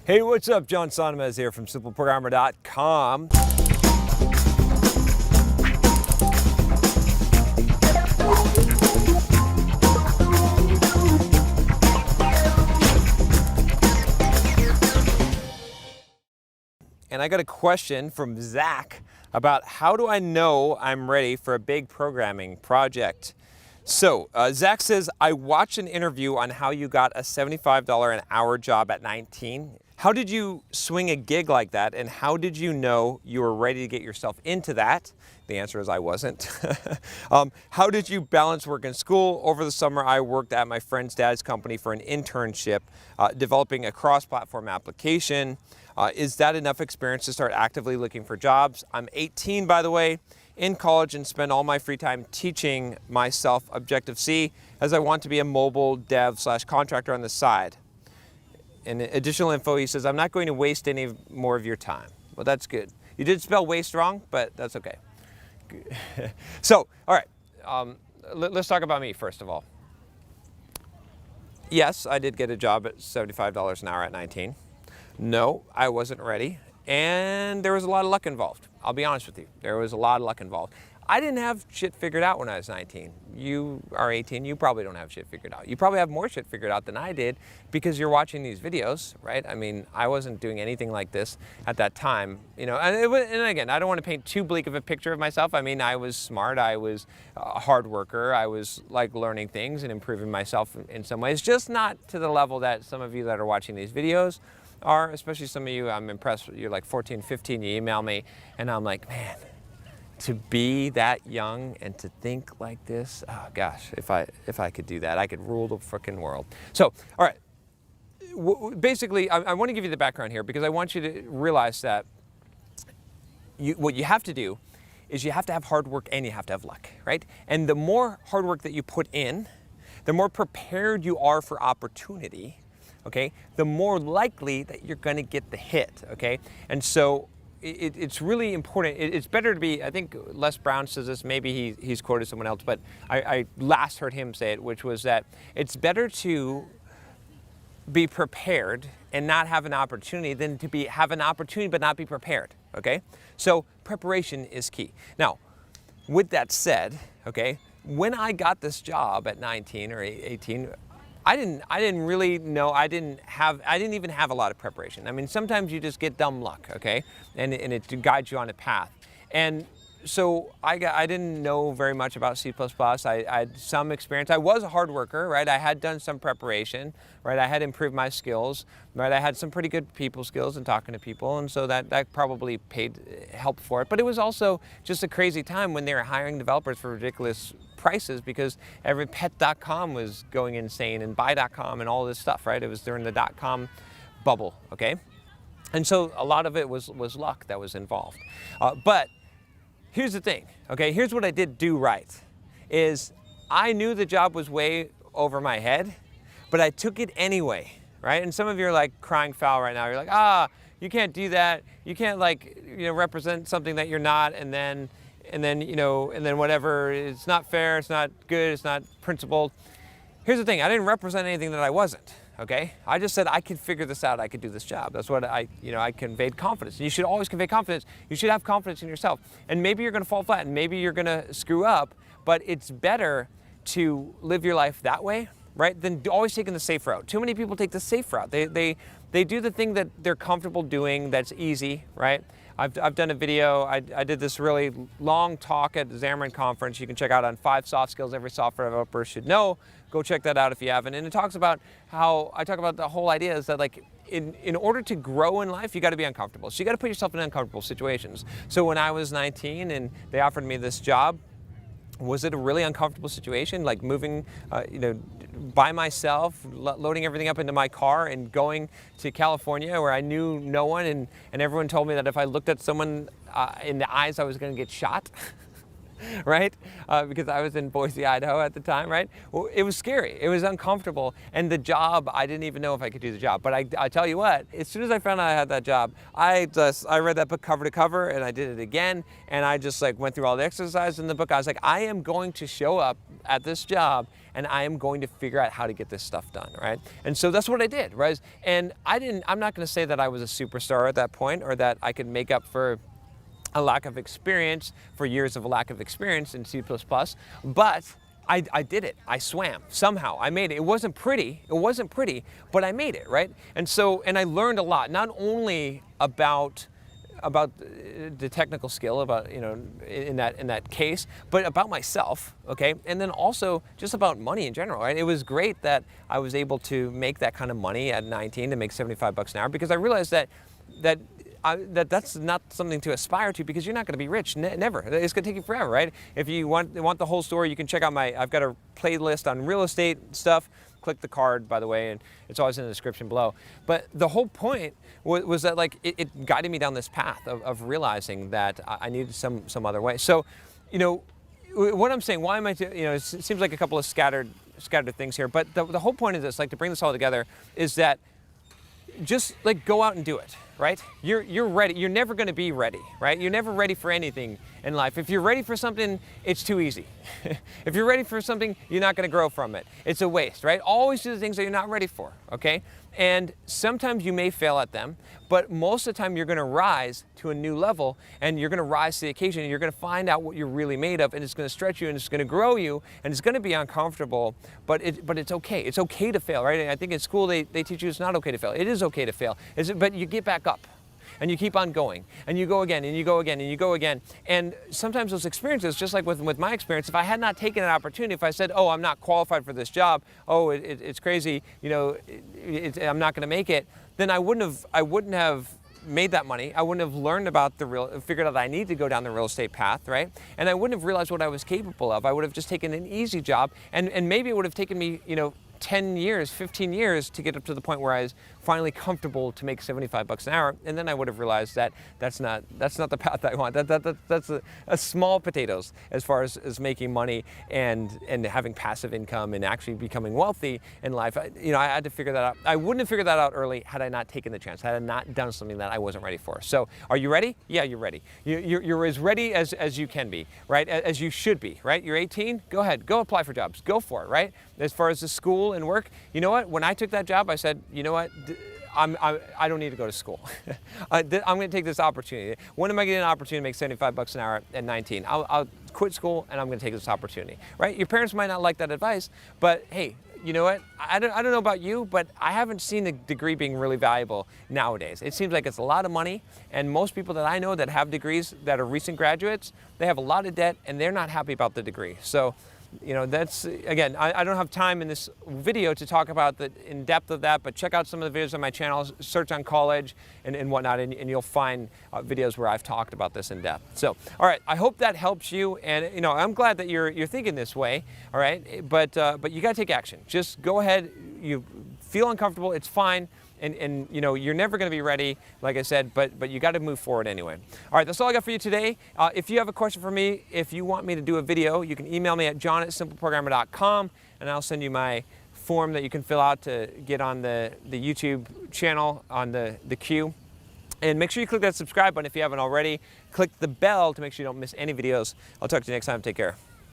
Hey, what's up? John Sonmez here from simpleprogrammer.com. And I got a question from Zach about how do I know I'm ready for a big programming project? So Zach says, I watched an interview on how you got a $75 an hour job at 19. How did you swing a gig like that, and how did you know you were ready to get yourself into that? The answer is I wasn't. How did you balance work and school? Over the summer, I worked at my friend's dad's company for an internship, developing a cross-platform application. Is that enough experience to start actively looking for jobs? I'm 18, by the way, in college, and spend all my free time teaching myself Objective-C, as I want to be a mobile dev/contractor on the side. And additional info, he says, I'm not going to waste any more of your time. Well, that's good. You did spell waste wrong, but that's okay. So, all right, let's talk about me first of all. Yes, I did get a job at $75 an hour at 19. No, I wasn't ready, and there was a lot of luck involved. I'll be honest with you, there was a lot of luck involved. I didn't have shit figured out when I was 19. You are 18, you probably don't have shit figured out. You probably have more shit figured out than I did because you're watching these videos, right? I mean, I wasn't doing anything like this at that time, you know, and again, I don't want to paint too bleak of a picture of myself. I mean, I was smart, I was a hard worker, I was like learning things and improving myself in some ways, just not to the level that some of you that are watching these videos are, especially some of you. I'm impressed. You're like 14, 15, you email me, and I'm like, man, to be that young and to think like this, oh gosh, if I could do that, I could rule the frickin' world. So, all right, basically, I want to give you the background here because I want you to realize that what you have to do is you have to have hard work and you have to have luck, right? And the more hard work that you put in, the more prepared you are for opportunity, okay, the more likely that you're going to get the hit, okay? And so it's really important. It's better to be, I think Les Brown says this, maybe he's quoted someone else, but I last heard him say it, which was that it's better to be prepared and not have an opportunity than to have an opportunity but not be prepared, okay? So preparation is key. Now, with that said, okay, when I got this job at 19 or 18, I didn't really know, I didn't even have a lot of preparation. I mean, sometimes you just get dumb luck, okay? And it guides you on a path. And so I didn't know very much about C++. I had some experience. I was a hard worker, right? I had done some preparation, right? I had improved my skills, right? I had some pretty good people skills and talking to people, and so that probably helped for it. But it was also just a crazy time when they were hiring developers for ridiculous prices because every pet.com was going insane and buy.com and all this stuff, right? It was during the .com bubble, okay? And so a lot of it was luck that was involved. But here's the thing, okay? Here's what I did do right, is I knew the job was way over my head, but I took it anyway, right? And some of you are like crying foul right now. You're like, you can't do that. You can't represent something that you're not, and then whatever, it's not fair, it's not good, it's not principled. Here's the thing, I didn't represent anything that I wasn't, okay? I just said I could figure this out, I could do this job. That's what I conveyed confidence. And you should always convey confidence. You should have confidence in yourself. And maybe you're gonna fall flat and maybe you're gonna screw up, but it's better to live your life that way, right, than always taking the safe route. Too many people take the safe route. They do the thing that they're comfortable doing that's easy, right? I've done a video, I did this really long talk at the Xamarin Conference. You can check out on 5 soft skills every software developer should know. Go check that out if you haven't. And it talks about how, I talk about the whole idea is that like, in order to grow in life, you gotta be uncomfortable. So you gotta put yourself in uncomfortable situations. So when I was 19 and they offered me this job, was it a really uncomfortable situation? Like moving, by myself, loading everything up into my car and going to California where I knew no one and everyone told me that if I looked at someone in the eyes, I was gonna get shot, right? Because I was in Boise, Idaho at the time, right? Well, it was scary, it was uncomfortable, and the job, I didn't even know if I could do the job. But I tell you what, as soon as I found out I had that job, I read that book cover to cover, and I did it again, and I just like went through all the exercises in the book. I was like, I am going to show up at this job and I am going to figure out how to get this stuff done, right? And so that's what I did, right? And I'm not going to say that I was a superstar at that point, or that I could make up for a lack of experience, for years of a lack of experience in C++, but I did it. I swam somehow. I made it. It wasn't pretty, but I made it, right? And I learned a lot, not only about the technical skill, about, you know, in that case, but about myself, okay? And then also just about money in general, right? It was great that I was able to make that kind of money at 19, to make 75 bucks an hour, because I realized that's not something to aspire to, because you're not going to be rich, never. It's going to take you forever, right? If you want the whole story, you can check out I've got a playlist on real estate stuff. Click the card, by the way, and it's always in the description below. But the whole point was that, like, it guided me down this path of realizing that I needed some other way. So, you know, what I'm saying, why am I, you know, it seems like a couple of scattered things here, but the whole point of this, like, to bring this all together, is that just, like, go out and do it, right? You're ready. You're never going to be ready, right? You're never ready for anything in life. If you're ready for something, it's too easy. If you're ready for something, you're not going to grow from it. It's a waste, right? Always do the things that you're not ready for, okay? And sometimes you may fail at them, but most of the time you're going to rise to a new level, and you're going to rise to the occasion, and you're going to find out what you're really made of, and it's going to stretch you, and it's going to grow you, and it's going to be uncomfortable, but it's okay. It's okay to fail, right? And I think in school they teach you it's not okay to fail. It is okay to fail, but you get back up. And you keep on going, and you go again, and you go again, and you go again. And sometimes those experiences, just like with my experience, if I had not taken an opportunity, if I said, oh, I'm not qualified for this job, oh, it's crazy, you know, I'm not going to make it, then I wouldn't have made that money. I wouldn't have learned about figured out that I need to go down the real estate path, right? And I wouldn't have realized what I was capable of. I would have just taken an easy job, and maybe it would have taken me, you know, 10 years, 15 years to get up to the point where I was finally comfortable to make 75 bucks an hour, and then I would have realized that that's not the path I want. That's a small potatoes as far as making money and having passive income and actually becoming wealthy in life. You know, I had to figure that out. I wouldn't have figured that out early had I not taken the chance, had I not done something that I wasn't ready for. So, are you ready? Yeah, you're ready. You're as ready as you can be, right? As you should be, right? You're 18. Go ahead, go apply for jobs. Go for it, right? As far as the school and work, you know what? When I took that job, I said, you know what? I don't need to go to school. I'm going to take this opportunity. When am I getting an opportunity to make 75 bucks an hour at 19? I'll quit school, and I'm going to take this opportunity, right? Your parents might not like that advice, but hey, you know what? I don't know about you, but I haven't seen a degree being really valuable nowadays. It seems like it's a lot of money, and most people that I know that have degrees that are recent graduates, they have a lot of debt, and they're not happy about the degree. So, you know, that's, again, I don't have time in this video to talk about the in depth of that, but check out some of the videos on my channel, search on college and whatnot, and you'll find videos where I've talked about this in depth. So, all right, I hope that helps you, and you know, I'm glad that you're thinking this way, all right, but you got to take action. Just go ahead. You feel uncomfortable, it's fine. And you know, you're never going to be ready, like I said, but you got to move forward anyway. All right, that's all I got for you today. If you have a question for me, if you want me to do a video, you can email me at john@simpleprogrammer.com, and I'll send you my form that you can fill out to get on the YouTube channel on the queue. And make sure you click that subscribe button if you haven't already. Click the bell to make sure you don't miss any videos. I'll talk to you next time. Take care.